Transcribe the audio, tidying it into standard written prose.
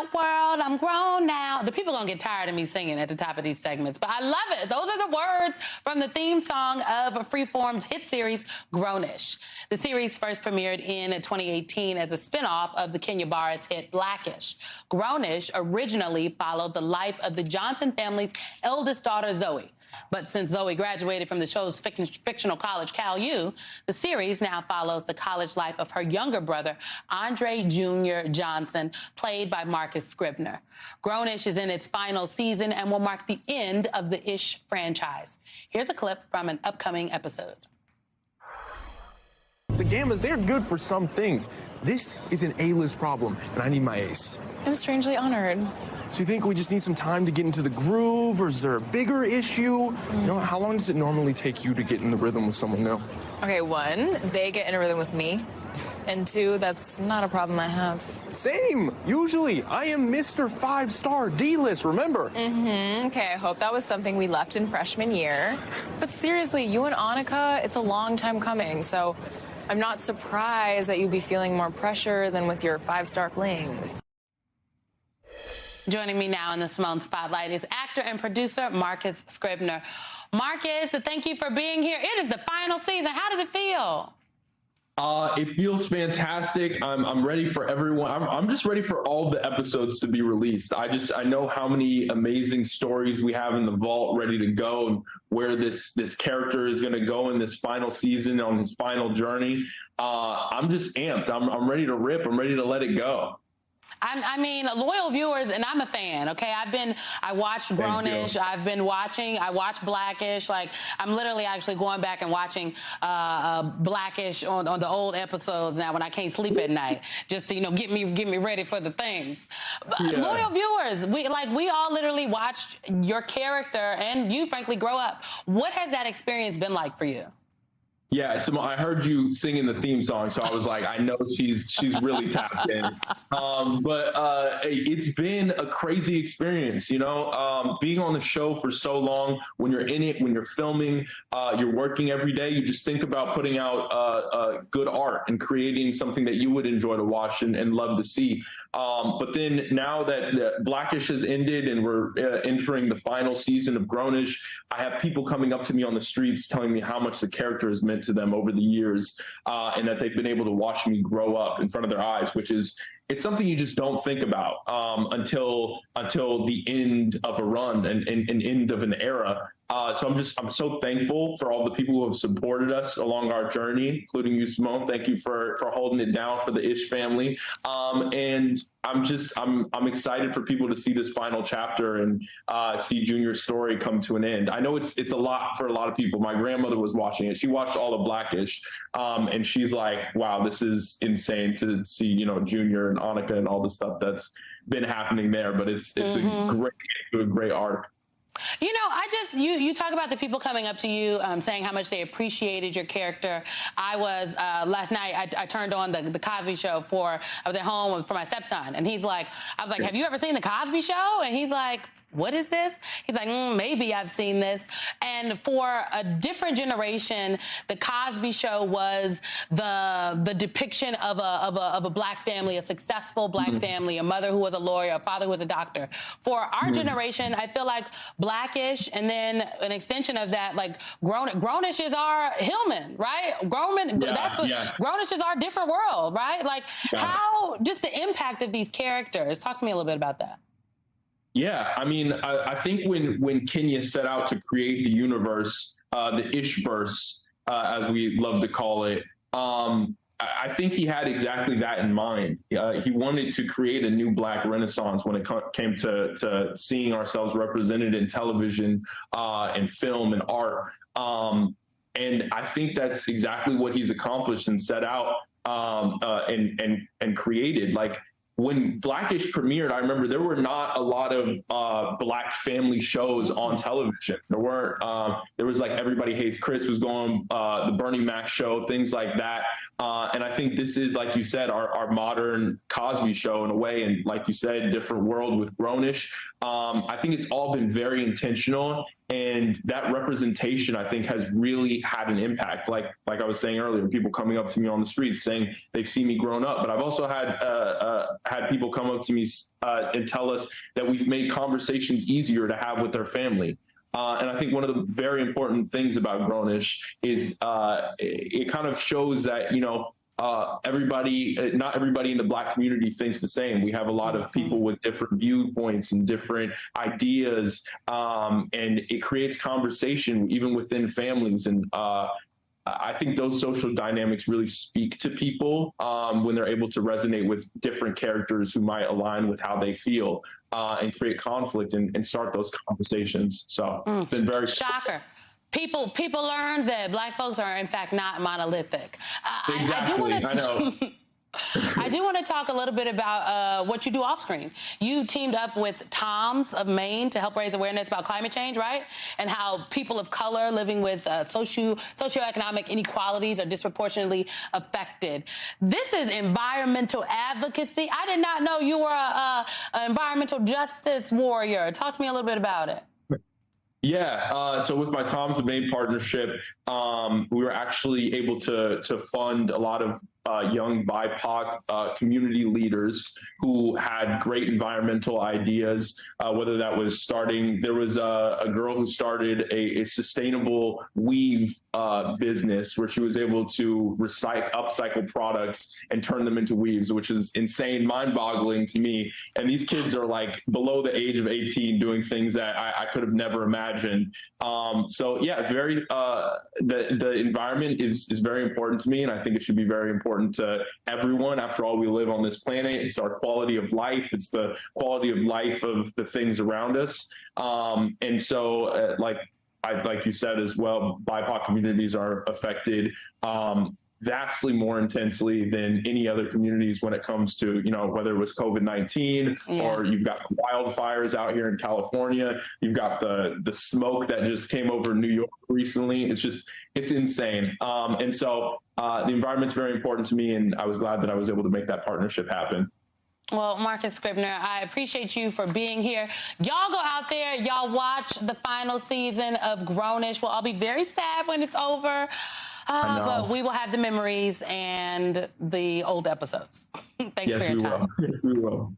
out world, I'm grown now. The people gonna get tired of me singing at the top of these segments, but I love it. Those are the words from the theme song of Freeform's hit series, Grownish. The series first premiered in 2018 as a spinoff of the Kenya Barris hit Blackish. Grownish originally followed the life of the Johnson family's eldest daughter, Zoe. But since Zoe graduated from the show's fictional college, Cal U, the series now follows the college life of her younger brother, Andre Jr. Johnson, played by Marcus Scribner. Grownish is in its final season and will mark the end of the Ish franchise. Here's a clip from an upcoming episode. The Gammas, they're good for some things. This is an A-list problem, and I need my ace. I'm strangely honored. So you think we just need some time to get into the groove, or is there a bigger issue? You know, how long does it normally take you to get in the rhythm with someone new? Okay, one, they get in a rhythm with me. And two, that's not a problem I have. Same. Usually, I am Mr. 5-star D-list, remember? Okay, I hope that was something we left in freshman year. But seriously, you and Annika, it's a long time coming, so I'm not surprised that you'd be feeling more pressure than with your 5-star flings. Joining me now in the Simone Spotlight is actor and producer Marcus Scribner. Marcus, thank you for being here. It is the final season. How does it feel? It feels fantastic. I'm ready for everyone. I'm just ready for all the episodes to be released. I know how many amazing stories we have in the vault ready to go, and where this character is going to go in this final season on his final journey. I'm just amped. I'm ready to rip. I'm ready to let it go. I mean, loyal viewers, and I'm a fan, okay? I watched Grownish, I watched Blackish. Like, I'm literally actually going back and watching Blackish on the old episodes now when I can't sleep at night, just to, get me ready for the things. Yeah. Loyal viewers, we all literally watched your character and you, frankly, grow up. What has that experience been like for you? Yeah, so I heard you singing the theme song, so I was like, I know she's really tapped in. It's been a crazy experience, being on the show for so long. When you're in it, when you're filming, you're working every day. You just think about putting out good art and creating something that you would enjoy to watch and love to see. But then now that Blackish has ended and we're entering the final season of Grownish, I have people coming up to me on the streets telling me how much the character has meant to them over the years, and that they've been able to watch me grow up in front of their eyes, which is, it's something you just don't think about until the end of a run and end of an era. So I'm so thankful for all the people who have supported us along our journey, including you, Simone. Thank you for holding it down for the Ish family. And I'm excited for people to see this final chapter and see Junior's story come to an end. I know it's a lot for a lot of people. My grandmother was watching it. She watched all of Blackish, and she's like, wow, this is insane to see, Junior and Annika and all the stuff that's been happening there. But it's a great arc. You talk about the people coming up to you, saying how much they appreciated your character. I was, last night, I turned on the Cosby Show I was at home for my stepson, and he's like, I was like, have you ever seen the Cosby Show? And he's like, what is this? He's like, maybe I've seen this. And for a different generation, the Cosby Show was the depiction of a black family, a successful black family, a mother who was a lawyer, a father who was a doctor. For our generation, I feel like Blackish, and then an extension of that, like Grownish is our Hillman, right? Grownish is our different world, right? Like how, just the impact of these characters. Talk to me a little bit about that. Yeah, I mean, I think when Kenya set out to create the universe, the Ishverse, as we love to call it, I think he had exactly that in mind. He wanted to create a new Black Renaissance when it came to seeing ourselves represented in television and film and art. And I think that's exactly what he's accomplished and set out and created. Like, when Blackish premiered, I remember there were not a lot of Black family shows on television. There weren't. There was like Everybody Hates Chris was going, the Bernie Mac show, things like that. And I think this is, like you said, our modern Cosby Show in a way, and like you said, different world with Grownish. I think it's all been very intentional, and that representation, I think, has really had an impact. Like I was saying earlier, people coming up to me on the streets saying they've seen me grown up. But I've also had people come up to me and tell us that we've made conversations easier to have with their family. And I think one of the very important things about Grownish is it kind of shows that, not everybody in the Black community thinks the same. We have a lot of people with different viewpoints and different ideas, and it creates conversation even within families. And I think those social dynamics really speak to people when they're able to resonate with different characters who might align with how they feel, and create conflict and start those conversations. So it's been very shocker. People learned that Black folks are in fact not monolithic. Exactly. I know. I do want to talk a little bit about what you do off screen. You teamed up with Toms of Maine to help raise awareness about climate change, right? And how people of color living with socioeconomic inequalities are disproportionately affected. This is environmental advocacy. I did not know you were an environmental justice warrior. Talk to me a little bit about it. Yeah, so with my Toms of Maine partnership, we were actually able to fund a lot of young BIPOC community leaders who had great environmental ideas, whether that was there was a girl who started a sustainable weave business where she was able to upcycle products and turn them into weaves, which is insane, mind-boggling to me. And these kids are like below the age of 18 doing things that I could have never imagined. So yeah, the environment is very important to me, and I think it should be very important to everyone. After all, we live on this planet. It's our quality of life. It's the quality of life of the things around us. And so, like you said as well, BIPOC communities are affected vastly more intensely than any other communities when it comes to, whether it was COVID-19 or you've got wildfires out here in California, you've got the smoke that just came over New York recently. It's insane. And so the environment's very important to me, and I was glad that I was able to make that partnership happen. Well, Marcus Scribner, I appreciate you for being here. Y'all go out there, y'all watch the final season of Grownish. We'll all be very sad when it's over. But we will have the memories and the old episodes. Thanks for your time. Yes, we will.